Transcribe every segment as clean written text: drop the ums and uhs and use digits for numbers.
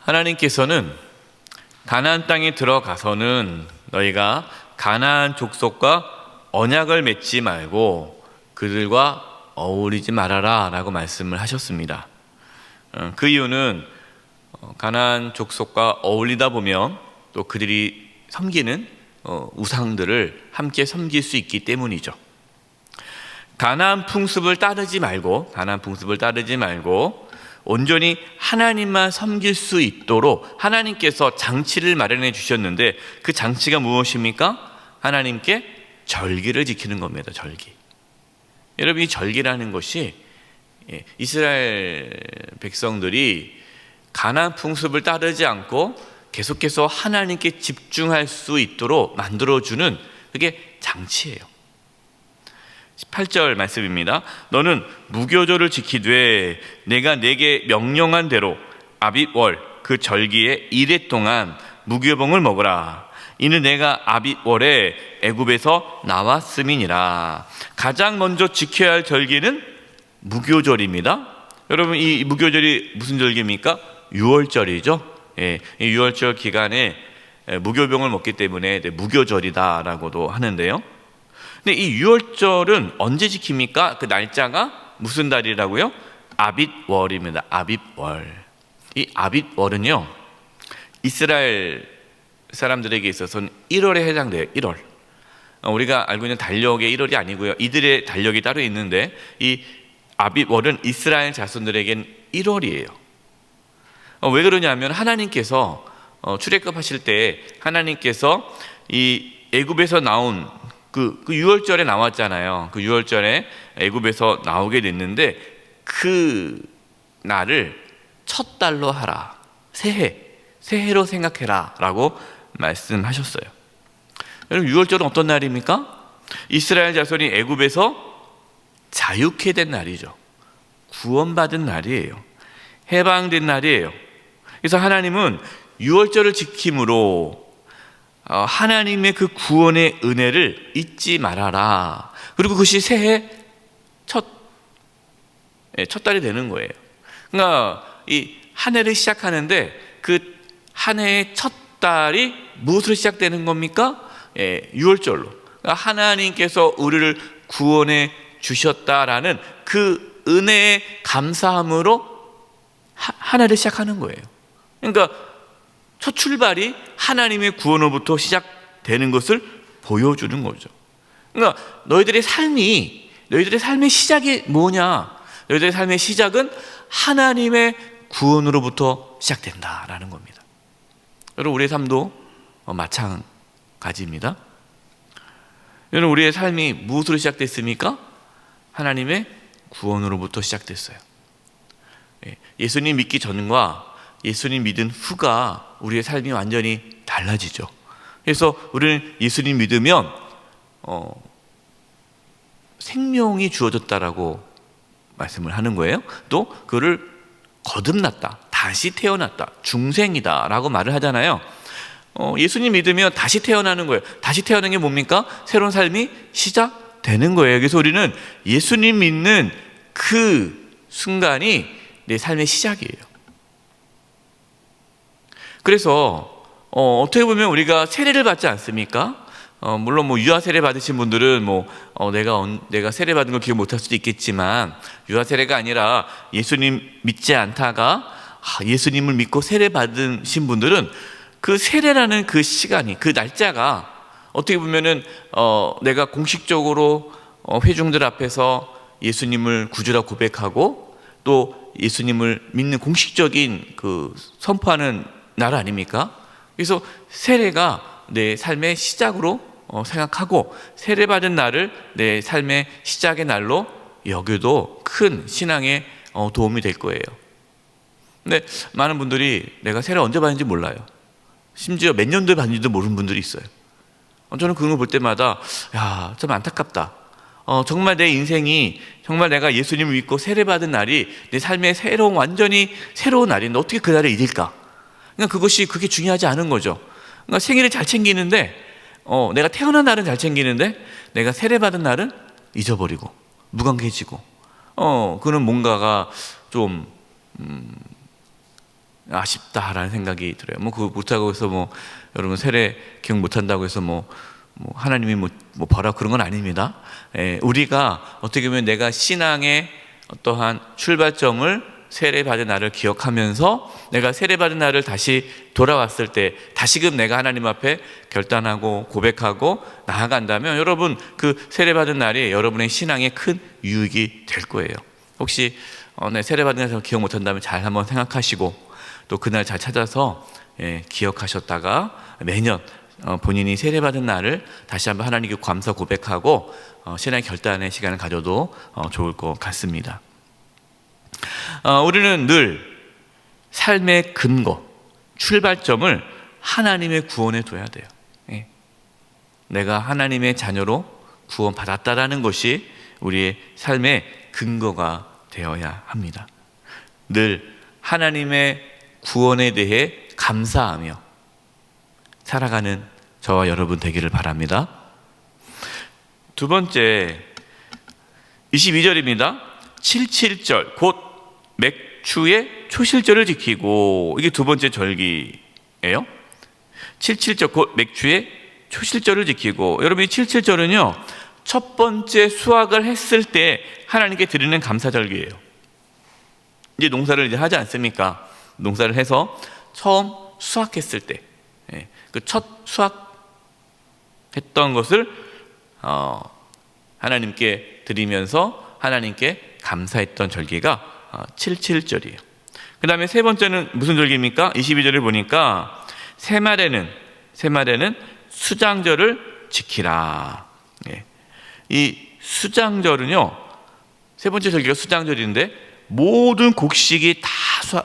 하나님께서는 가나안 땅에 들어가서는 너희가 가나안 족속과 언약을 맺지 말고 그들과 어울리지 말아라 라고 말씀을 하셨습니다. 그 이유는 가나안 족속과 어울리다 보면 또 그들이 섬기는 우상들을 함께 섬길 수 있기 때문이죠. 가나안 풍습을 따르지 말고 온전히 하나님만 섬길 수 있도록 하나님께서 장치를 마련해 주셨는데, 그 장치가 무엇입니까? 하나님께 절기를 지키는 겁니다. 절기. 여러분, 이 절기라는 것이 이스라엘 백성들이 가나안 풍습을 따르지 않고 계속해서 하나님께 집중할 수 있도록 만들어주는 그게 장치예요. 18절 말씀입니다. 너는 무교절을 지키되 내가 내게 명령한 대로 아빕월 그 절기에 이래 동안 무교봉을 먹으라. 이는 내가 아빕월에 애굽에서 나왔음이니라. 가장 먼저 지켜야 할 절기는 무교절입니다. 여러분, 이 무교절이 무슨 절기입니까? 유월절이죠. 이 유월절 기간에 무교병을 먹기 때문에 무교절이다라고도 하는데요. 근데 이 유월절은 언제 지킵니까? 그 날짜가 무슨 달이라고요? 아빕월입니다. 아빕월. 이 아빕월은요, 이스라엘 사람들에게 있어서는 1월에 해당돼요. 1월. 우리가 알고 있는 달력의 1월이 아니고요. 이들의 달력이 따로 있는데, 이 아빕월은 이스라엘 자손들에겐 1월이에요. 왜 그러냐면 하나님께서 출애굽 하실 때 하나님께서 이 애굽에서 나온 그 유월절에 나왔잖아요. 그 유월절에 애굽에서 나오게 됐는데 그 날을 첫 달로 하라. 새해로 생각해라 라고 말씀하셨어요. 여러분, 유월절은 어떤 날입니까? 이스라엘 자손이 애굽에서 자유케 된 날이죠. 구원받은 날이에요. 해방된 날이에요. 그래서 하나님은 유월절을 지킴으로 하나님의 그 구원의 은혜를 잊지 말아라. 그리고 그것이 새해 첫 달이 되는 거예요. 그러니까 이 한 해를 시작하는데 그 한 해의 첫 달이 무엇으로 시작되는 겁니까? 유월절로. 그러니까 하나님께서 우리를 구원해 주셨다라는 그 은혜의 감사함으로 한 해를 시작하는 거예요. 그러니까 첫 출발이 하나님의 구원으로부터 시작되는 것을 보여주는 거죠. 그러니까 너희들의 삶의 시작이 뭐냐? 너희들의 삶의 시작은 하나님의 구원으로부터 시작된다라는 겁니다. 여러분, 우리의 삶도 마찬가지입니다. 여러분, 우리의 삶이 무엇으로 시작됐습니까? 하나님의 구원으로부터 시작됐어요. 예수님 믿기 전과 예수님 믿은 후가 우리의 삶이 완전히 달라지죠. 그래서 우리는 예수님 믿으면 생명이 주어졌다라고 말씀을 하는 거예요. 또 그를 거듭났다, 다시 태어났다, 중생이다 라고 말을 하잖아요. 예수님 믿으면 다시 태어나는 거예요. 다시 태어나는 게 뭡니까? 새로운 삶이 시작되는 거예요. 그래서 우리는 예수님 믿는 그 순간이 내 삶의 시작이에요. 그래서 어떻게 보면 우리가 세례를 받지 않습니까? 물론 유아 세례 받으신 분들은 내가 세례 받은 걸 기억 못할 수도 있겠지만, 유아 세례가 아니라 예수님 믿지 않다가 예수님을 믿고 세례 받으신 분들은 그 세례라는 그 시간이, 그 날짜가 어떻게 보면은 내가 공식적으로 회중들 앞에서 예수님을 구주라 고백하고 또 예수님을 믿는 공식적인 그 선포하는 날 아닙니까? 그래서 세례가 내 삶의 시작으로 생각하고 세례받은 날을 내 삶의 시작의 날로 여겨도 큰 신앙에 도움이 될 거예요. 근데 많은 분들이 내가 세례 언제 받는지 몰라요. 심지어 몇 년도에 받는지도 모르는 분들이 있어요. 저는 그런 거 볼 때마다 좀 안타깝다. 정말 내 인생이, 정말 내가 예수님을 믿고 세례받은 날이 내 삶의 완전히 새로운 날인데 어떻게 그 날을 잊을까? 그러니까 그게 중요하지 않은 거죠. 그러니까 생일을 잘 챙기는데, 내가 태어난 날은 잘 챙기는데 내가 세례받은 날은 잊어버리고 무관해지고, 그는 뭔가가 좀 아쉽다라는 생각이 들어요. 뭐 그거 못하고 해서 뭐 여러분 세례 기억 못한다고 해서 뭐 하나님이 뭐 벌하고 그런 건 아닙니다. 우리가 어떻게 보면 내가 신앙의 어떠한 출발점을 세례받은 날을 기억하면서 내가 세례받은 날을 다시 돌아왔을 때 다시금 내가 하나님 앞에 결단하고 고백하고 나아간다면 여러분 그 세례받은 날이 여러분의 신앙에 큰 유익이 될 거예요. 혹시 네, 세례받은 날에서 기억 못한다면 잘 한번 생각하시고 또 그날 잘 찾아서 기억하셨다가 매년 본인이 세례받은 날을 다시 한번 하나님께 감사 고백하고 신앙의 결단의 시간을 가져도 좋을 것 같습니다. 우리는 늘 삶의 근거, 출발점을 하나님의 구원에 둬야 돼요. 내가 하나님의 자녀로 구원받았다라는 것이 우리의 삶의 근거가 되어야 합니다. 늘 하나님의 구원에 대해 감사하며 살아가는 저와 여러분 되기를 바랍니다. 두 번째 22절입니다. 77절 곧 맥추의 초실절을 지키고, 이게 두 번째 절기예요. 77절 곧 맥추의 초실절을 지키고, 여러분 이 77절은요 첫 번째 수확을 했을 때 하나님께 드리는 감사절기예요. 이제 농사를 이제 하지 않습니까? 농사를 해서 처음 수확했을 때 그 첫 수확했던 것을 하나님께 드리면서 하나님께 감사했던 절기가 77절이에요. 그 다음에 세 번째는 무슨 절기입니까? 22절을 보니까 새말에는 수장절을 지키라. 이 수장절은요 세 번째 절기가 수장절인데 모든 곡식이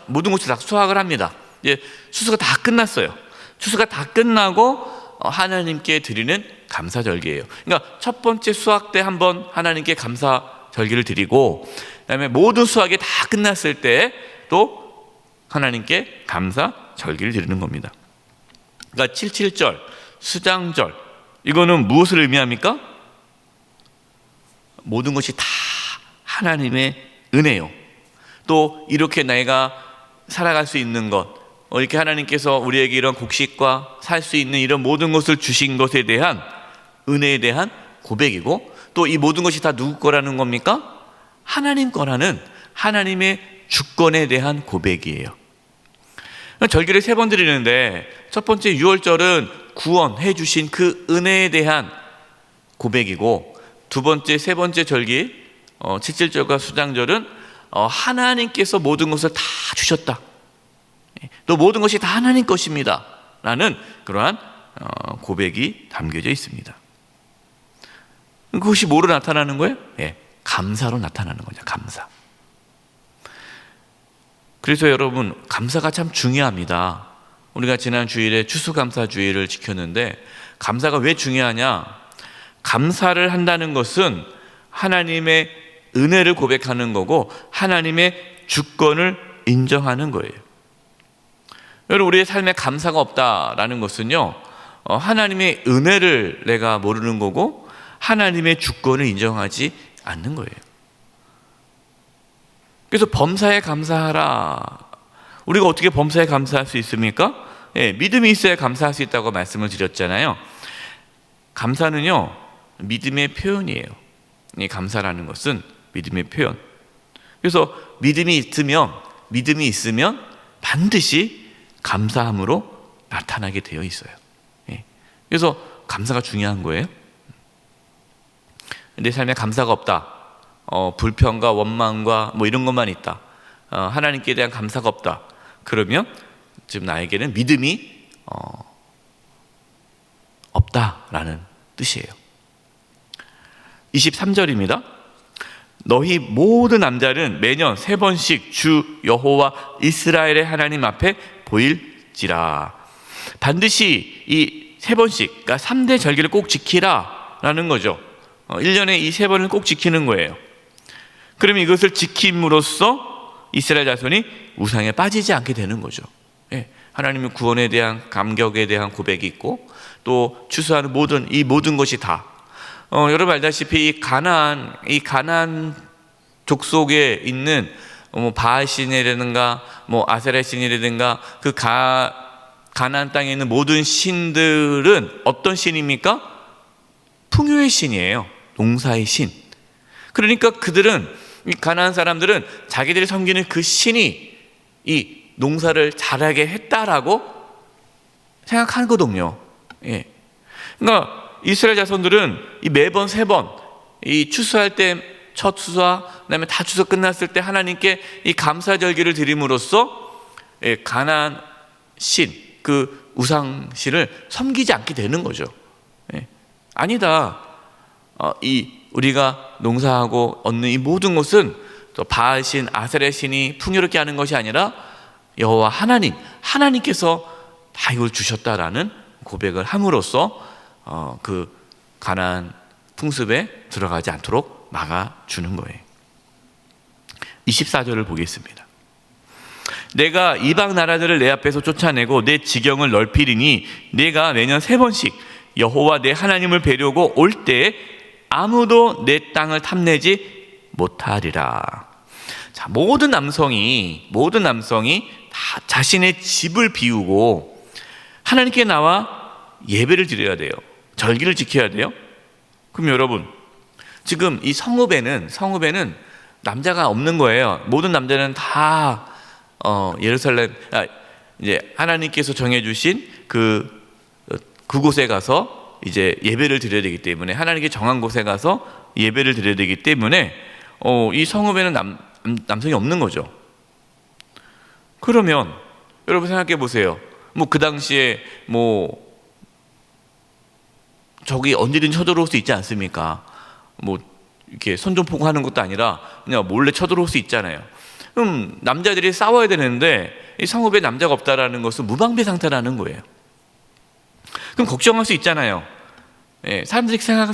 모든 곳이 다 수확을 합니다. 이제 추수가 다 끝났어요. 추수가 다 끝나고 하나님께 드리는 감사절기예요. 그러니까 첫 번째 수확 때 한번 하나님께 감사절기를 드리고, 그다음에 모든 수확이 다 끝났을 때 또 하나님께 감사절기를 드리는 겁니다. 그러니까 77절, 수장절, 이거는 무엇을 의미합니까? 모든 것이 다 하나님의 은혜요. 또 이렇게 내가 살아갈 수 있는 것, 이렇게 하나님께서 우리에게 이런 곡식과 살 수 있는 이런 모든 것을 주신 것에 대한 은혜에 대한 고백이고, 또 이 모든 것이 다 누구 거라는 겁니까? 하나님 거라는 하나님의 주권에 대한 고백이에요. 절기를 세 번 드리는데 첫 번째 6월절은 구원해 주신 그 은혜에 대한 고백이고, 두 번째, 세 번째 절기 77절과 수장절은 하나님께서 모든 것을 다 주셨다, 또 모든 것이 다 하나님 것입니다 라는 그러한 고백이 담겨져 있습니다. 그것이 뭐로 나타나는 거예요? 감사로 나타나는 거죠. 감사. 그래서 여러분 감사가 참 중요합니다. 우리가 지난 주일에 추수감사주일을 지켰는데 감사가 왜 중요하냐? 감사를 한다는 것은 하나님의 은혜를 고백하는 거고 하나님의 주권을 인정하는 거예요. 여러분 우리의 삶에 감사가 없다라는 것은요 하나님의 은혜를 내가 모르는 거고 하나님의 주권을 인정하지 않는 거예요. 그래서 범사에 감사하라. 우리가 어떻게 범사에 감사할 수 있습니까? 믿음이 있어야 감사할 수 있다고 말씀을 드렸잖아요. 감사는요 믿음의 표현이에요. 이 감사라는 것은 믿음의 표현. 그래서 믿음이 있으면 반드시 감사함으로 나타나게 되어 있어요. 그래서 감사가 중요한 거예요. 내 삶에 감사가 없다, 불평과 원망과 뭐 이런 것만 있다, 하나님께 대한 감사가 없다, 그러면 지금 나에게는 믿음이 없다라는 뜻이에요. 23절입니다. 너희 모든 남자는 매년 3번씩 주 여호와 이스라엘의 하나님 앞에 보일지라. 반드시 이 3번씩, 그러니까 3대 절기를 꼭 지키라 라는 거죠. 1년에 이 3번을 꼭 지키는 거예요. 그러면 이것을 지킴으로써 이스라엘 자손이 우상에 빠지지 않게 되는 거죠. 하나님의 구원에 대한 감격에 대한 고백이 있고, 또 추수하는 모든 것이 다 여러분 알다시피 이 가나안 족속에 있는 뭐 바알 신이라든가 뭐 아세라 신이라든가 그 가나안 땅에 있는 모든 신들은 어떤 신입니까? 풍요의 신이에요. 농사의 신. 그러니까 그들은, 이 가나안 사람들은 자기들이 섬기는 그 신이 이 농사를 잘하게 했다라고 생각하거든요. 예. 그러니까 이스라엘 자손들은 이 매번 3번 이 추수할 때 첫 추수와 그다음에 다 추수 끝났을 때 하나님께 이 감사절기를 드림으로써 가나안 신, 그 우상신을 섬기지 않게 되는 거죠. 예. 아니다. 이 우리가 농사하고 얻는 이 모든 것은 또 바알신, 아세라신이 풍요롭게 하는 것이 아니라 여호와 하나님께서 다 이걸 주셨다라는 고백을 함으로써 그 가나안 풍습에 들어가지 않도록 막아주는 거예요. 24절을 보겠습니다. 내가 이방 나라들을 내 앞에서 쫓아내고 내 지경을 넓히리니 내가 매년 3번씩 여호와 내 하나님을 뵈려고 올 때에 아무도 내 땅을 탐내지 못하리라. 자, 모든 남성이 다 자신의 집을 비우고 하나님께 나와 예배를 드려야 돼요. 절기를 지켜야 돼요. 그럼 여러분, 지금 이 성읍에는 남자가 없는 거예요. 모든 남자는 다 예루살렘, 이제 하나님께서 정해주신 그곳에 가서 이제 예배를 드려야 되기 때문에, 하나님께 정한 곳에 가서 예배를 드려야 되기 때문에 이 성읍에는 남성이 없는 거죠. 그러면 여러분 생각해 보세요. 뭐 그 당시에 뭐 적이 언제든지 쳐들어올 수 있지 않습니까? 뭐 이렇게 선전포고하는 것도 아니라 그냥 몰래 쳐들어올 수 있잖아요. 그럼 남자들이 싸워야 되는데 이 성읍에 남자가 없다라는 것은 무방비 상태라는 거예요. 그럼 걱정할 수 있잖아요. 예, 사람들이 생각할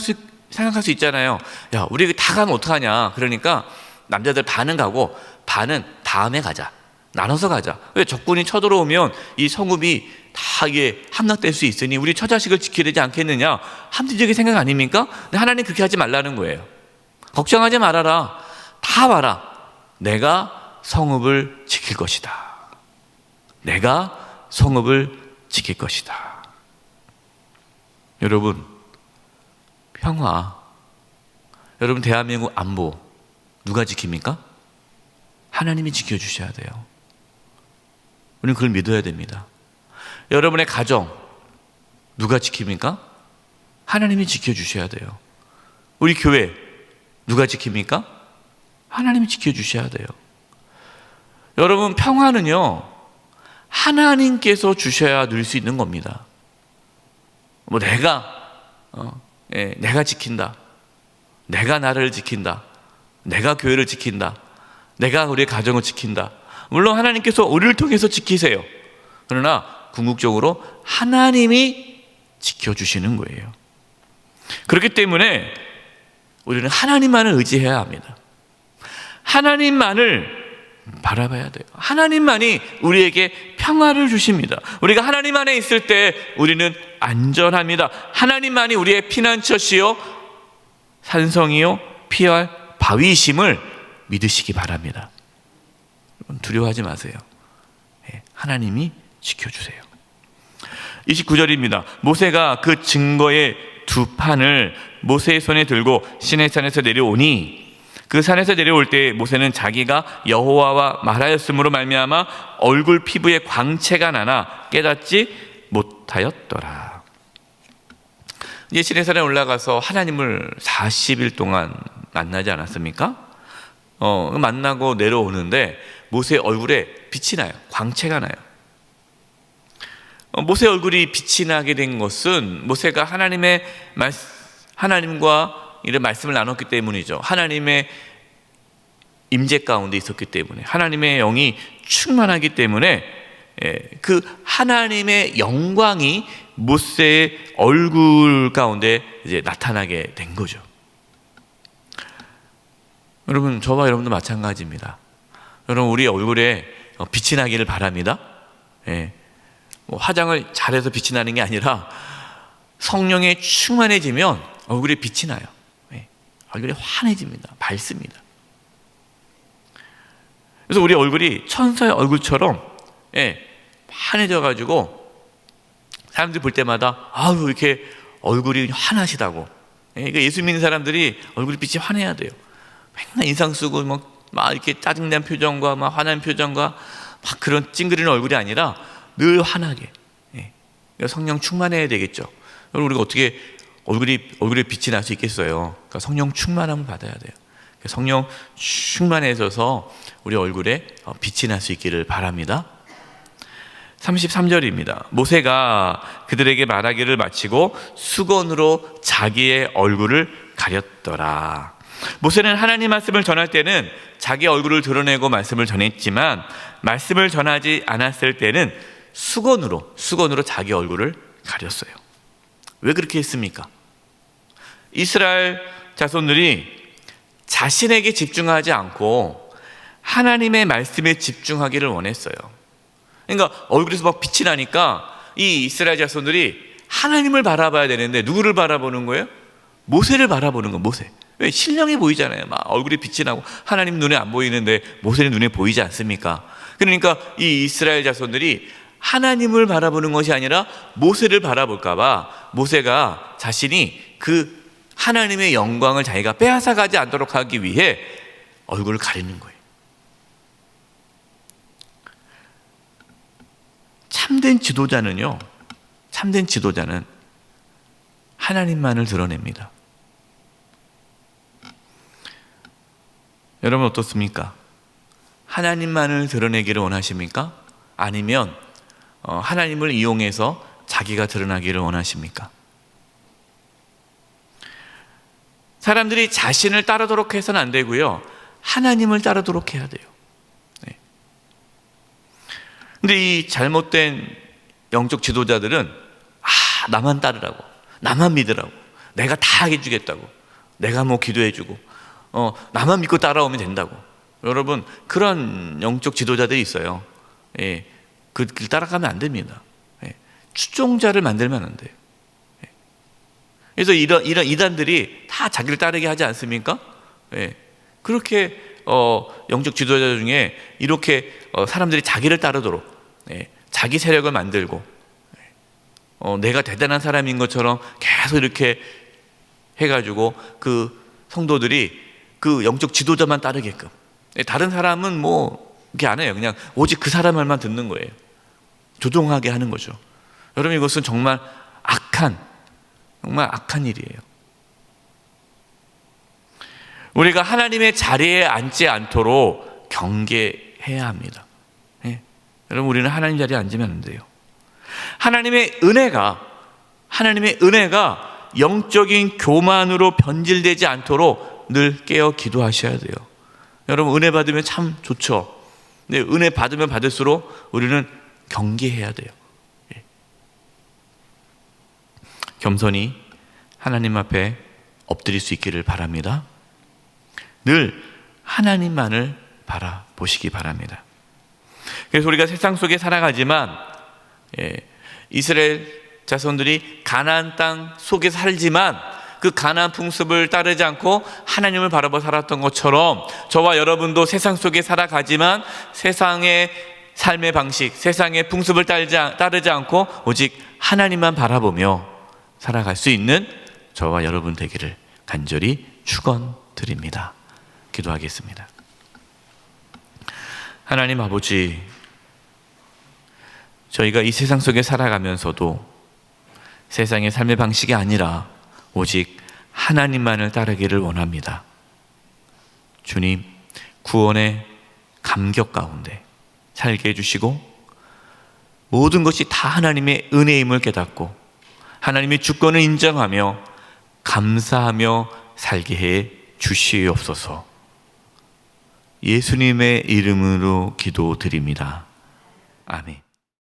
수 있잖아요. 야, 우리 다 가면 어떡하냐. 그러니까 남자들 반은 가고 반은 다음에 가자. 나눠서 가자. 왜? 적군이 쳐들어오면 이 성읍이 다 이게 함락될 수 있으니 우리 처자식을 지켜야 되지 않겠느냐. 합리적인 생각 아닙니까? 근데 하나님 그렇게 하지 말라는 거예요. 걱정하지 말아라. 다 와라. 내가 성읍을 지킬 것이다. 내가 성읍을 지킬 것이다. 여러분, 평화, 여러분 대한민국 안보 누가 지킵니까? 하나님이 지켜주셔야 돼요. 우리는 그걸 믿어야 됩니다. 여러분의 가정 누가 지킵니까? 하나님이 지켜주셔야 돼요. 우리 교회 누가 지킵니까? 하나님이 지켜주셔야 돼요. 여러분, 평화는요 하나님께서 주셔야 누릴 수 있는 겁니다. 뭐 내가 지킨다, 내가 나를 지킨다, 내가 교회를 지킨다, 내가 우리의 가정을 지킨다. 물론 하나님께서 우리를 통해서 지키세요. 그러나 궁극적으로 하나님이 지켜주시는 거예요. 그렇기 때문에 우리는 하나님만을 의지해야 합니다. 하나님만을 바라봐야 돼요. 하나님만이 우리에게 평화를 주십니다. 우리가 하나님 안에 있을 때 우리는 안전합니다. 하나님만이 우리의 피난처시요 산성이요 피할 바위심을 믿으시기 바랍니다. 두려워하지 마세요. 하나님이 지켜주세요. 29절입니다. 모세가 그 증거의 2판을 모세의 손에 들고 시내산에서 내려오니 그 산에서 내려올 때 모세는 자기가 여호와와 말하였으므로 말미암아 얼굴 피부에 광채가 나나 깨닫지 못하였더라. 이제 시내산에 올라가서 하나님을 40일 동안 만나지 않았습니까? 만나고 내려오는데 모세의 얼굴에 빛이 나요. 광채가 나요. 모세의 얼굴이 빛이 나게 된 것은 모세가 하나님과 이런 말씀을 나눴기 때문이죠. 하나님의 임재 가운데 있었기 때문에, 하나님의 영이 충만하기 때문에 그 하나님의 영광이 모세의 얼굴 가운데 이제 나타나게 된 거죠. 여러분, 저와 여러분도 마찬가지입니다. 여러분, 우리 얼굴에 빛이 나기를 바랍니다. 화장을 잘해서 빛이 나는 게 아니라 성령에 충만해지면 얼굴에 빛이 나요. 얼굴이 환해집니다. 밝습니다. 그래서 우리 얼굴이 천사의 얼굴처럼 환해져가지고 사람들이 볼 때마다 아유 이렇게 얼굴이 환하시다고. 그러니까 예수 믿는 사람들이 얼굴이 빛이 환해야 돼요. 맨날 인상 쓰고 막 이렇게 짜증난 표정과 막 화난 표정과 막 그런 찡그리는 얼굴이 아니라 늘 환하게. 성령 충만해야 되겠죠. 여러분 우리가 어떻게 얼굴에 빛이 날 수 있겠어요? 그러니까 성령 충만함을 받아야 돼요. 성령 충만해져서 우리 얼굴에 빛이 날 수 있기를 바랍니다. 33절입니다. 모세가 그들에게 말하기를 마치고 수건으로 자기의 얼굴을 가렸더라. 모세는 하나님 말씀을 전할 때는 자기 얼굴을 드러내고 말씀을 전했지만 말씀을 전하지 않았을 때는 수건으로 자기 얼굴을 가렸어요. 왜 그렇게 했습니까? 이스라엘 자손들이 자신에게 집중하지 않고 하나님의 말씀에 집중하기를 원했어요. 그러니까 얼굴에서 막 빛이 나니까 이 이스라엘 자손들이 하나님을 바라봐야 되는데 누구를 바라보는 거예요? 모세를 바라보는 거예요. 모세. 왜? 신령해 보이잖아요. 막 얼굴에 빛이 나고 하나님 눈에 안 보이는데 모세는 눈에 보이지 않습니까? 그러니까 이 이스라엘 자손들이 하나님을 바라보는 것이 아니라 모세를 바라볼까 봐 모세가 자신이 그 하나님의 영광을 자기가 빼앗아가지 않도록 하기 위해 얼굴을 가리는 거예요. 참된 지도자는 하나님만을 드러냅니다. 여러분 어떻습니까? 하나님만을 드러내기를 원하십니까? 아니면 하나님을 이용해서 자기가 드러나기를 원하십니까? 사람들이 자신을 따르도록 해서는 안 되고요, 하나님을 따르도록 해야 돼요. 근데 이 잘못된 영적 지도자들은 나만 따르라고, 나만 믿으라고, 내가 다 해주겠다고, 내가 뭐 기도해주고 나만 믿고 따라오면 된다고. 여러분 그런 영적 지도자들이 있어요. 그 길 따라가면 안 됩니다. 추종자를 만들면 안 돼요. 그래서 이런 이단들이 다 자기를 따르게 하지 않습니까? 그렇게 영적 지도자 중에 이렇게 사람들이 자기를 따르도록 자기 세력을 만들고 내가 대단한 사람인 것처럼 계속 이렇게 해가지고 그 성도들이 그 영적 지도자만 따르게끔, 다른 사람은 뭐 이렇게 안 해요. 그냥 오직 그 사람 말만 듣는 거예요. 조종하게 하는 거죠. 여러분 이것은 정말 악한 일이에요. 우리가 하나님의 자리에 앉지 않도록 경계해야 합니다. 여러분 우리는 하나님 자리에 앉으면 안 돼요. 하나님의 은혜가 영적인 교만으로 변질되지 않도록 늘 깨어 기도하셔야 돼요. 여러분 은혜 받으면 참 좋죠. 근데 은혜 받으면 받을수록 우리는 경계해야 돼요. 겸손히 하나님 앞에 엎드릴 수 있기를 바랍니다. 늘 하나님만을 바라보시기 바랍니다. 그래서 우리가 세상 속에 살아가지만 이스라엘 자손들이 가나안 땅 속에 살지만 그 가나안 풍습을 따르지 않고 하나님을 바라보고 살았던 것처럼 저와 여러분도 세상 속에 살아가지만 세상의 삶의 방식, 세상의 풍습을 따르지 않고 오직 하나님만 바라보며 살아갈 수 있는 저와 여러분 되기를 간절히 축원드립니다. 기도하겠습니다. 하나님 아버지, 저희가 이 세상 속에 살아가면서도 세상의 삶의 방식이 아니라 오직 하나님만을 따르기를 원합니다. 주님, 구원의 감격 가운데 살게 해주시고 모든 것이 다 하나님의 은혜임을 깨닫고 하나님의 주권을 인정하며 감사하며 살게 해 주시옵소서. 예수님의 이름으로 기도드립니다. 아멘.